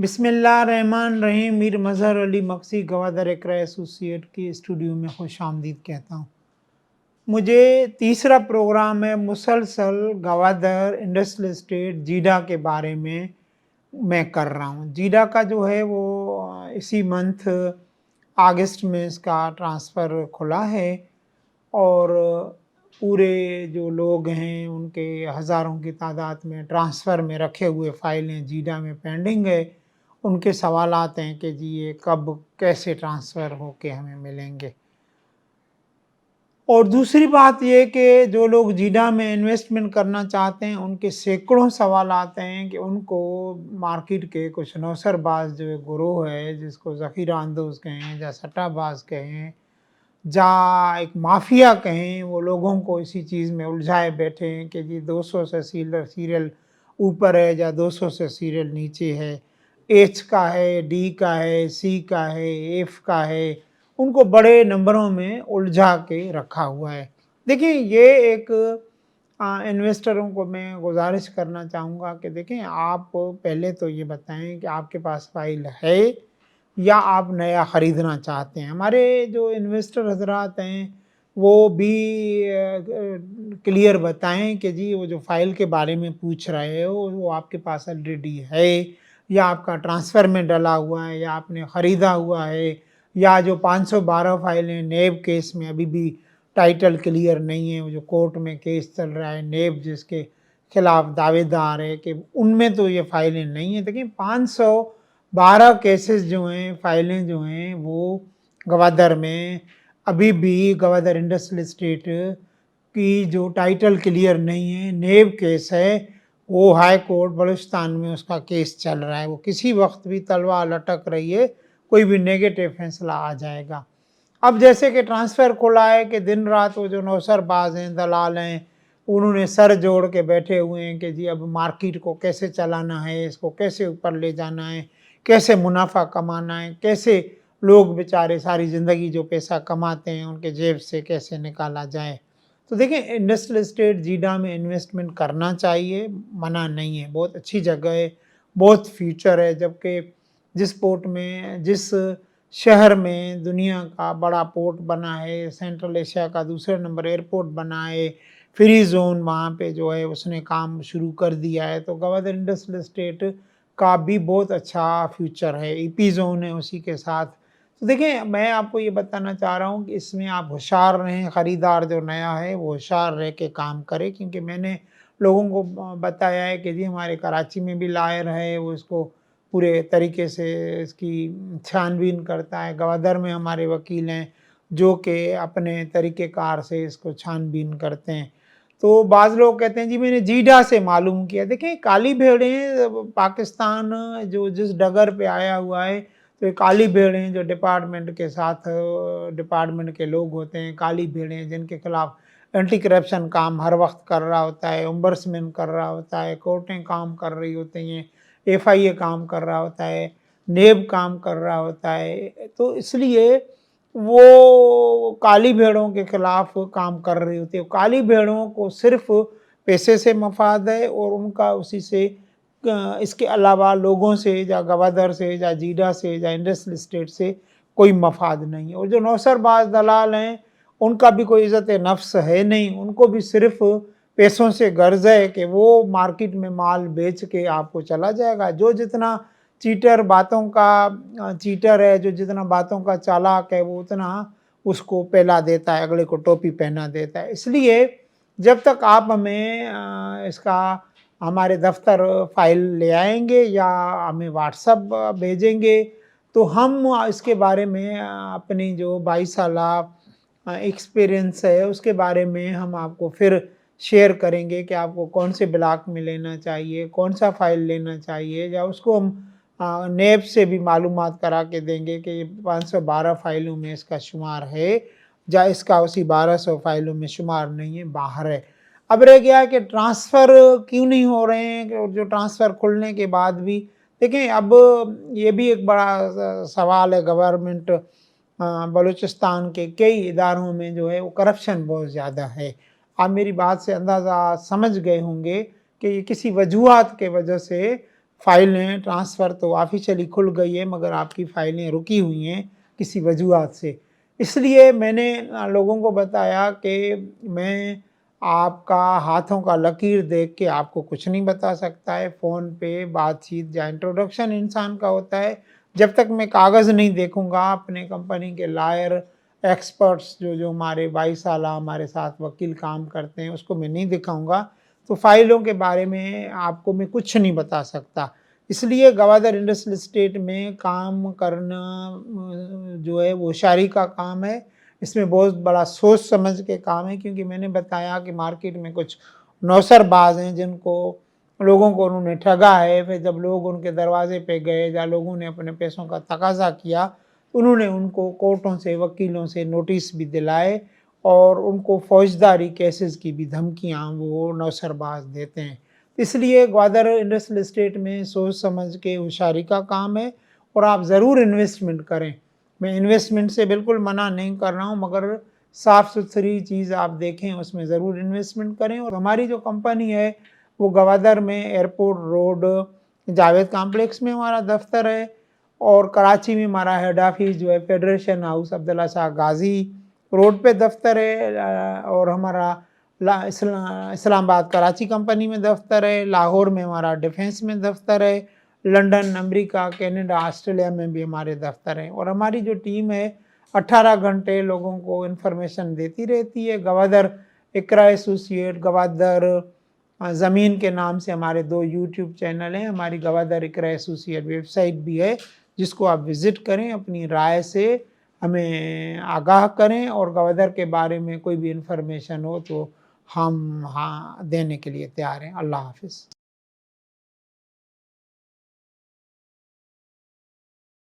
बिस्मिल्लाहिर्रहमानिर्रहीम। मीर मज़हर अली मक्सी गवादर इक़रा एसोसिएट के स्टूडियो में खुश आमदीद कहता हूँ। मुझे तीसरा प्रोग्राम है मुसलसल गवादर इंडस्ट्रियल एस्टेट जीडा के बारे में मैं कर रहा हूँ। जीडा का जो है वो इसी मंथ अगस्त में इसका ट्रांसफ़र खुला है और पूरे जो लोग हैं उनके हज़ारों की तादाद में ट्रांसफ़र में रखे हुए फ़ाइलें जीडा में पेंडिंग है। उनके सवालात हैं कि जी ये कब कैसे ट्रांसफ़र होके हमें मिलेंगे। और दूसरी बात ये कि जो लोग जीडा में इन्वेस्टमेंट करना चाहते हैं उनके सैकड़ों सवाल आते हैं कि उनको मार्केट के कुछ नौसरबाज जो एक गिरोह है जिसको ज़ख़ीरा अंदोज़ कहें या सट्टाबाज कहें या एक माफिया कहें, वो लोगों को इसी चीज़ में उलझाए बैठे हैं कि जी 200 से सीरियल ऊपर है या 200 से सीरियल नीचे है, एच का है, डी का है, सी का है, एफ का है, उनको बड़े नंबरों में उलझा के रखा हुआ है। देखिए ये एक इन्वेस्टरों को मैं गुजारिश करना चाहूँगा कि देखें आप पहले तो ये बताएं कि आपके पास फ़ाइल है या आप नया ख़रीदना चाहते हैं। हमारे जो इन्वेस्टर हज़रात हैं वो भी क्लियर बताएं कि जी वो जो फ़ाइल के बारे में पूछ रहे हो वो आपके पास ऑलरेडी है या आपका ट्रांसफ़र में डला हुआ है या आपने ख़रीदा हुआ है या जो 512 फ़ाइलें नेब केस में अभी भी टाइटल क्लियर नहीं है, वो जो कोर्ट में केस चल रहा है नेब जिसके खिलाफ दावेदार है कि उनमें तो ये फ़ाइलें नहीं हैं। देखिए 512 केसेस जो हैं, फ़ाइलें जो हैं वो गवादर में अभी भी गवादर इंडस्ट्रियल एस्टेट की जो टाइटल क्लियर नहीं है, नेब केस है, वो हाई कोर्ट बलूचिस्तान में उसका केस चल रहा है। वो किसी वक्त भी तलवार लटक रही है, कोई भी नेगेटिव फैसला आ जाएगा। अब जैसे कि ट्रांसफ़र खुला है कि दिन रात वो जो नौसरबाज हैं, दलाल हैं, उन्होंने सर जोड़ के बैठे हुए हैं कि जी अब मार्केट को कैसे चलाना है, इसको कैसे ऊपर ले जाना है, कैसे मुनाफा कमाना है, कैसे लोग बेचारे सारी ज़िंदगी जो पैसा कमाते हैं उनके जेब से कैसे निकाला जाए। तो देखिए इंडस्ट्रियल एस्टेट जीडा में इन्वेस्टमेंट करना चाहिए, मना नहीं है, बहुत अच्छी जगह है, बहुत फ्यूचर है। जबकि जिस पोर्ट में जिस शहर में दुनिया का बड़ा पोर्ट बना है, सेंट्रल एशिया का दूसरे नंबर एयरपोर्ट बना है, फ्री ज़ोन वहाँ पे जो है उसने काम शुरू कर दिया है, तो गवादर इंडस्ट्रियल एस्टेट का भी बहुत अच्छा फ्यूचर है। ईपी ज़ोन है उसी के साथ। तो देखिए मैं आपको ये बताना चाह रहा हूँ कि इसमें आप होशियार रहें, ख़रीदार जो नया है वो होशियार रह के काम करे, क्योंकि मैंने लोगों को बताया है कि जी हमारे कराची में भी लायर है, वो इसको पूरे तरीके से इसकी छानबीन करता है। गवादर में हमारे वकील हैं जो कि अपने तरीक़ेकार से इसको छानबीन करते हैं। तो बाज़ लोग कहते हैं जी मैंने जीडा से मालूम किया। देखिए काली भेड़ें पाकिस्तान जो जिस डगर पे आया हुआ है, तो ये काली भेड़ें जो डिपार्टमेंट के साथ डिपार्टमेंट के लोग होते हैं, काली भेड़ें जिनके खिलाफ एंटी करप्शन काम हर वक्त कर रहा होता है, ओम्बड्समैन कर रहा होता है, कोर्टें काम कर रही होती हैं, एफआईए काम कर रहा होता है, नेब काम कर रहा होता है। तो इसलिए वो काली भेड़ों के खिलाफ काम कर रही होती है। काली भेड़ों को सिर्फ पैसे से मफाद है और उनका उसी से इसके अलावा लोगों से या गवादर से या जीडा से या इंडस्ट्रियल एस्टेट से कोई मफाद नहीं है। और जो नौसरबाज दलाल हैं उनका भी कोई इज़्ज़त नफ्स है नहीं, उनको भी सिर्फ पैसों से गर्ज है कि वो मार्केट में माल बेच के आपको चला जाएगा। जो जितना चीटर है, जो जितना बातों का चालाक है, वो उतना उसको पहला देता है, अगले को टोपी पहना देता है। इसलिए जब तक आप हमें इसका हमारे दफ्तर फ़ाइल ले आएंगे या हमें व्हाट्सएप भेजेंगे, तो हम इसके बारे में अपनी जो 22 साला एक्सपीरियंस है उसके बारे में हम आपको फिर शेयर करेंगे कि आपको कौन से ब्लॉक में लेना चाहिए, कौन सा फ़ाइल लेना चाहिए, या उसको हम नेब से भी मालूमात करा के देंगे कि 512 फ़ाइलों में इसका शुमार है या इसका उसी 1200 फ़ाइलों में शुमार नहीं है, बाहर है। अब रह गया है कि ट्रांसफ़र क्यों नहीं हो रहे हैं, कि जो ट्रांसफ़र खुलने के बाद भी देखें अब ये भी एक बड़ा सवाल है। गवर्नमेंट बलूचिस्तान के कई इदारों में जो है वो करप्शन बहुत ज़्यादा है। आप मेरी बात से अंदाज़ा समझ गए होंगे कि ये किसी वजूहात के वजह से फ़ाइलें ट्रांसफ़र तो ऑफ़िशियली खुल गई है, मगर आपकी फ़ाइलें रुकी हुई हैं किसी वजूहात से। इसलिए मैंने लोगों को बताया कि मैं आपका हाथों का लकीर देख के आपको कुछ नहीं बता सकता है। फ़ोन पे बातचीत या इंट्रोडक्शन इंसान का होता है। जब तक मैं कागज़ नहीं देखूँगा, अपने कंपनी के लॉयर, एक्सपर्ट्स जो हमारे 22 साला हमारे साथ वकील काम करते हैं, उसको मैं नहीं दिखाऊँगा, तो फ़ाइलों के बारे में आपको मैं कुछ नहीं बता सकता। इसलिए गवादर इंडस्ट्रियल एस्टेट में काम करना जो है वो होशियारी का काम है। इसमें बहुत बड़ा सोच समझ के काम है, क्योंकि मैंने बताया कि मार्केट में कुछ नौसरबाज़ हैं जिनको लोगों को उन्होंने ठगा है। फिर जब लोग उनके दरवाज़े पे गए या लोगों ने अपने पैसों का तकाज़ा किया, उन्होंने उनको कोर्टों से, वकीलों से नोटिस भी दिलाए और उनको फ़ौजदारी केसेस की भी धमकियाँ वो नौसरबाज़ देते हैं। इसलिए ग्वादर इंडस्ट्रियल एस्टेट में सोच समझ के होशियारी का काम है और आप ज़रूर इन्वेस्टमेंट करें। मैं इन्वेस्टमेंट से बिल्कुल मना नहीं कर रहा हूँ, मगर साफ़-सुथरी चीज़ आप देखें, उसमें ज़रूर इन्वेस्टमेंट करें। और हमारी जो कंपनी है, वो गवादर में एयरपोर्ट रोड जावेद कॉम्प्लेक्स में हमारा दफ़्तर है और कराची में हमारा हेड ऑफ़िस जो है federation house Abdullah Shah Ghazi road पे दफ़्तर है। और हमारा इस्लामाबाद कराची कंपनी में दफ़्तर है, लाहौर में हमारा डिफेंस में दफ़्तर है, लंदन, अमेरिका, कनाडा, ऑस्ट्रेलिया में भी हमारे दफ़्तर हैं। और हमारी जो टीम है 18 घंटे लोगों को इन्फॉर्मेशन देती रहती है। गवादर इकरा एसोसिएट, गवादर ज़मीन के नाम से हमारे 2 यूट्यूब चैनल हैं। हमारी गवादर इकरा एसोसिएट वेबसाइट भी है, जिसको आप विज़िट करें, अपनी राय से हमें आगाह करें और गवादर के बारे में कोई भी इन्फॉर्मेशन हो तो हम हाँ देने के लिए तैयार हैं। अल्लाह हाफ़िज़।